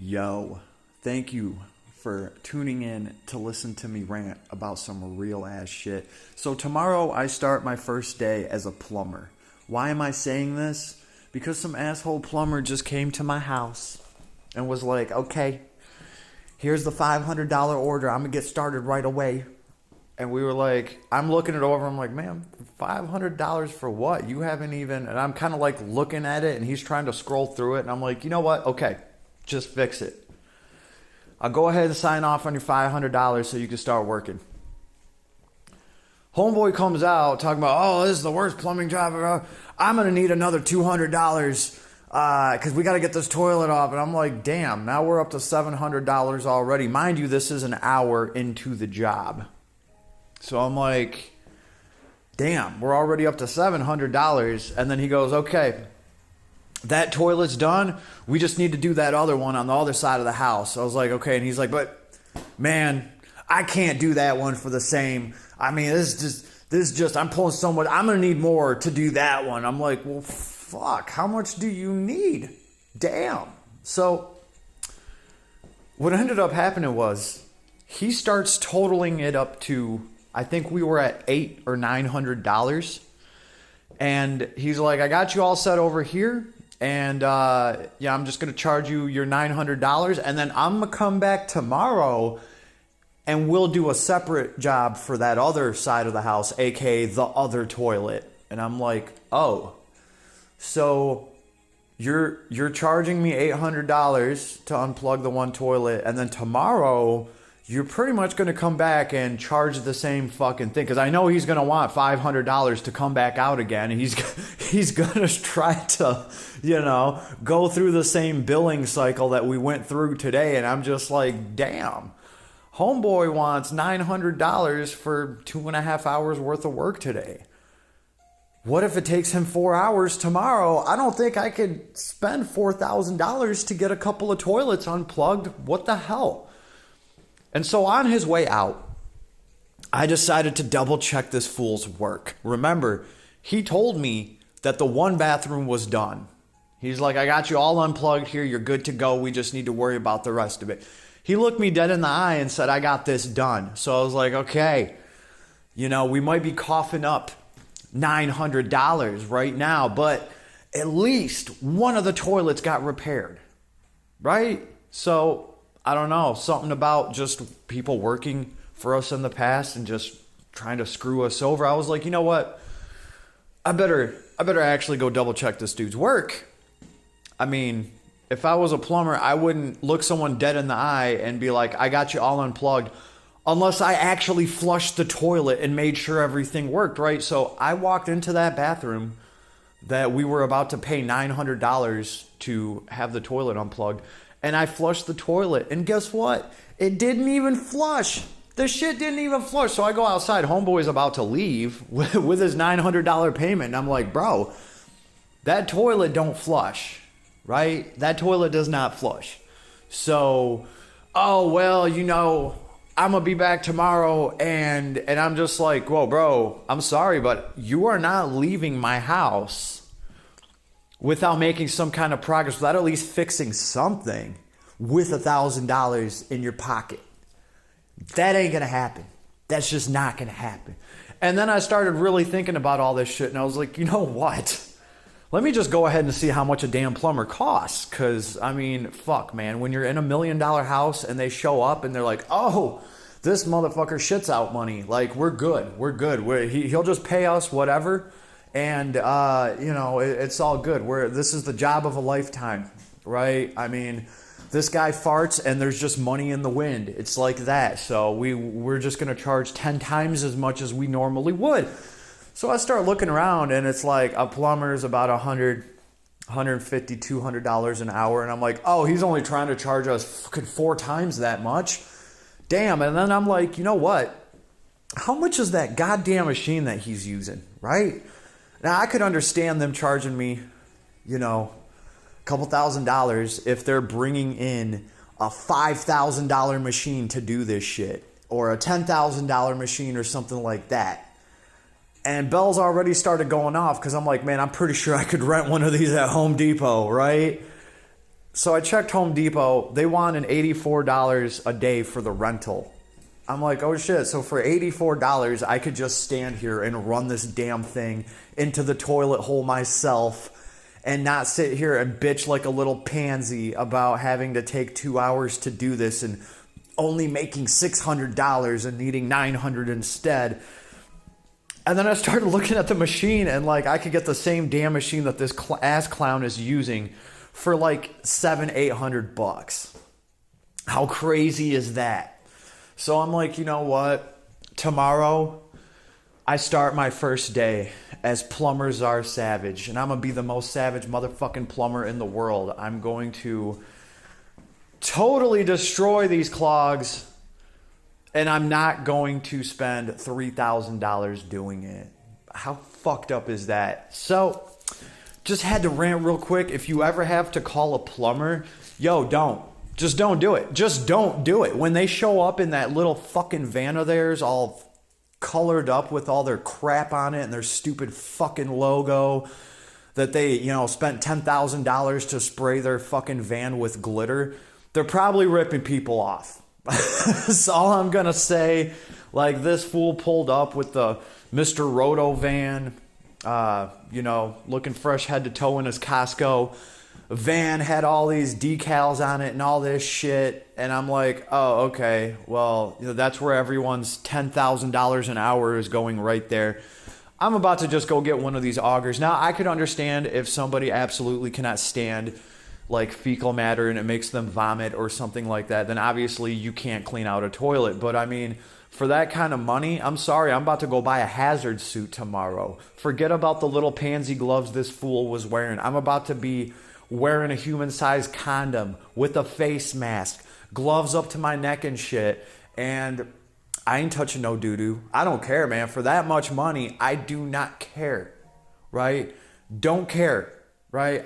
Yo, thank you for tuning in to listen to me rant about some real ass shit. So tomorrow I start my first day as a plumber. Why am I saying this? Because some asshole plumber just came to my house and was like, okay, here's the $500 order. I'm going to get started right away. And we were like, I'm looking it over. I'm like, man, $500 for what? You haven't even, and I'm kind of like looking at it and he's trying to scroll through it. And I'm like, you know what? Okay, just fix it. I'll go ahead and sign off on your $500 so you can start working. Homeboy comes out talking about, oh, this is the worst plumbing job ever. I'm going to need another $200 because we got to get this toilet off. And I'm like, damn, now we're up to $700 already. Mind you, this is an hour into the job. So I'm like, damn, we're already up to $700. And then he goes, okay, that toilet's done. We just need to do that other one on the other side of the house. I was like, okay. And he's like, but man, I can't do that one for the same. I mean, this is just, I'm pulling so much. I'm going to need more to do that one. I'm like, well, fuck, how much do you need? Damn. So what ended up happening was he starts totaling it up to, I think we were at $800 or $900. And he's like, I got you all set over here. And yeah, I'm just going to charge you your $900. And then I'm going to come back tomorrow and we'll do a separate job for that other side of the house, aka the other toilet. And I'm like, oh, so you're charging me $800 to unplug the one toilet, and then tomorrow you're pretty much going to come back and charge the same fucking thing, because I know he's going to want $500 to come back out again. He's going to try to, go through the same billing cycle that we went through today. And I'm just like, damn, homeboy wants $900 for 2.5 hours worth of work today. What if it takes him 4 hours tomorrow? I don't think I could spend $4,000 to get a couple of toilets unplugged. What the hell? And so on his way out, I decided to double check this fool's work. Remember, he told me that the one bathroom was done. He's like, I got you all unplugged here. You're good to go. We just need to worry about the rest of it. He looked me dead in the eye and said, I got this done. So I was like, okay, we might be coughing up $900 right now, but at least one of the toilets got repaired, right? So I don't know, something about just people working for us in the past and just trying to screw us over. I was like, you know what? I better actually go double check this dude's work. I mean, if I was a plumber, I wouldn't look someone dead in the eye and be like, I got you all unplugged, unless I actually flushed the toilet and made sure everything worked, right? So I walked into that bathroom that we were about to pay $900 to have the toilet unplugged, and I flushed the toilet, and guess what? It didn't even flush. The shit didn't even flush. So I go outside. Homeboy's about to leave with his $900 payment, and I'm like, bro, that toilet don't flush, right? That toilet does not flush. So, oh, well, I'm going to be back tomorrow, and I'm just like, whoa, bro, I'm sorry, but you are not leaving my house without making some kind of progress, without at least fixing something with $1,000 in your pocket. That ain't going to happen. That's just not going to happen. And then I started really thinking about all this shit, and I was like, you know what? Let me just go ahead and see how much a damn plumber costs. Because, I mean, fuck, man. When you're in $1 million house and they show up and they're like, oh, this motherfucker shits out money. Like, we're good. We're good. He'll just pay us whatever. And, it's all good. This is the job of a lifetime, right? I mean, this guy farts and there's just money in the wind. It's like that. So we're just going to charge 10 times as much as we normally would. So I start looking around, and it's like a plumber is about $100, $150, $200 an hour. And I'm like, oh, he's only trying to charge us fucking 4 times that much. Damn. And then I'm like, you know what? How much is that goddamn machine that he's using, right? Now, I could understand them charging me, a couple $1,000 if they're bringing in a $5,000 machine to do this shit, or a $10,000 machine or something like that. And bells already started going off because I'm like, man, I'm pretty sure I could rent one of these at Home Depot, right? So I checked Home Depot. They want an $84 a day for the rental. I'm like, oh shit. So for $84, I could just stand here and run this damn thing into the toilet hole myself and not sit here and bitch like a little pansy about having to take 2 hours to do this and only making $600 and needing $900 instead. And then I started looking at the machine and like I could get the same damn machine that this ass clown is using for like $700-800. How crazy is that? So I'm like, you know what? Tomorrow I start my first day as Plumber Czar Savage, and I'm gonna be the most savage motherfucking plumber in the world. I'm going to totally destroy these clogs, and I'm not going to spend $3,000 doing it. How fucked up is that? So, just had to rant real quick. If you ever have to call a plumber, yo, don't. Just don't do it. Just don't do it. When they show up in that little fucking van of theirs, all colored up with all their crap on it and their stupid fucking logo that they, you know, spent $10,000 to spray their fucking van with glitter, they're probably ripping people off. That's all I'm gonna say. Like, this fool pulled up with the Mr. Roto van, you know, looking fresh head to toe in his Costco van, had all these decals on it and all this shit, and I'm like, oh, okay, well, you know, that's where everyone's $10,000 an hour is going, right there. I'm about to just go get one of these augers. Now, I could understand if somebody absolutely cannot stand like fecal matter and it makes them vomit or something like that, then obviously you can't clean out a toilet. But I mean, for that kind of money, I'm sorry, I'm about to go buy a hazard suit tomorrow. Forget about the little pansy gloves this fool was wearing. I'm about to be wearing a human-sized condom with a face mask, gloves up to my neck and shit, and I ain't touching no doo-doo. I don't care, man. For that much money, I do not care, right? Don't care, right?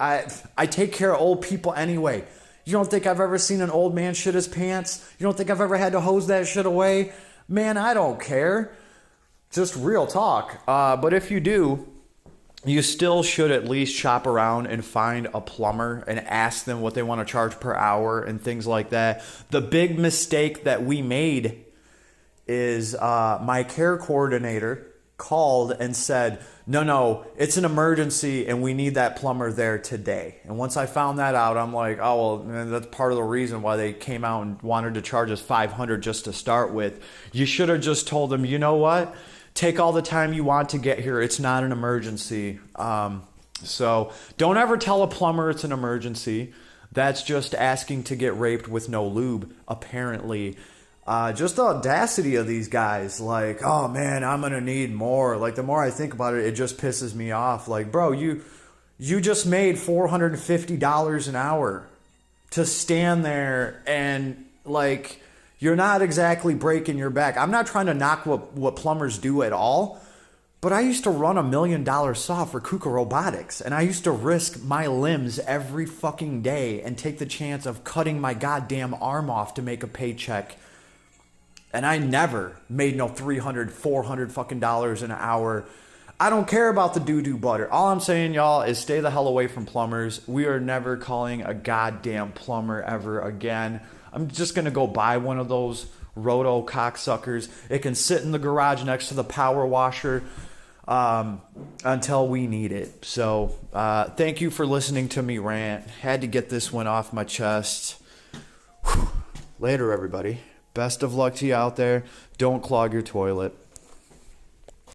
I take care of old people anyway. You don't think I've ever seen an old man shit his pants? You don't think I've ever had to hose that shit away? Man, I don't care. Just real talk. But if you do, you still should at least shop around and find a plumber and ask them what they want to charge per hour and things like that. The big mistake that we made is my care coordinator called and said, no, it's an emergency and we need that plumber there today. And once I found that out, I'm like, oh, well, man, that's part of the reason why they came out and wanted to charge us $500 just to start with. You should have just told them, you know what? Take all the time you want to get here. It's not an emergency. So don't ever tell a plumber it's an emergency. That's just asking to get raped with no lube, apparently. Just the audacity of these guys. Like, oh man, I'm going to need more. Like, the more I think about it, it just pisses me off. Like, bro, you just made $450 an hour to stand there and, like, you're not exactly breaking your back. I'm not trying to knock what plumbers do at all, but I used to run $1 million saw for Kuka Robotics, and I used to risk my limbs every fucking day and take the chance of cutting my goddamn arm off to make a paycheck. And I never made no $300, $400 fucking dollars an hour. I don't care about the doo-doo butter. All I'm saying, y'all, is stay the hell away from plumbers. We are never calling a goddamn plumber ever again. I'm just going to go buy one of those Roto cocksuckers. It can sit in the garage next to the power washer until we need it. So thank you for listening to me rant. Had to get this one off my chest. Whew. Later, everybody. Best of luck to you out there. Don't clog your toilet.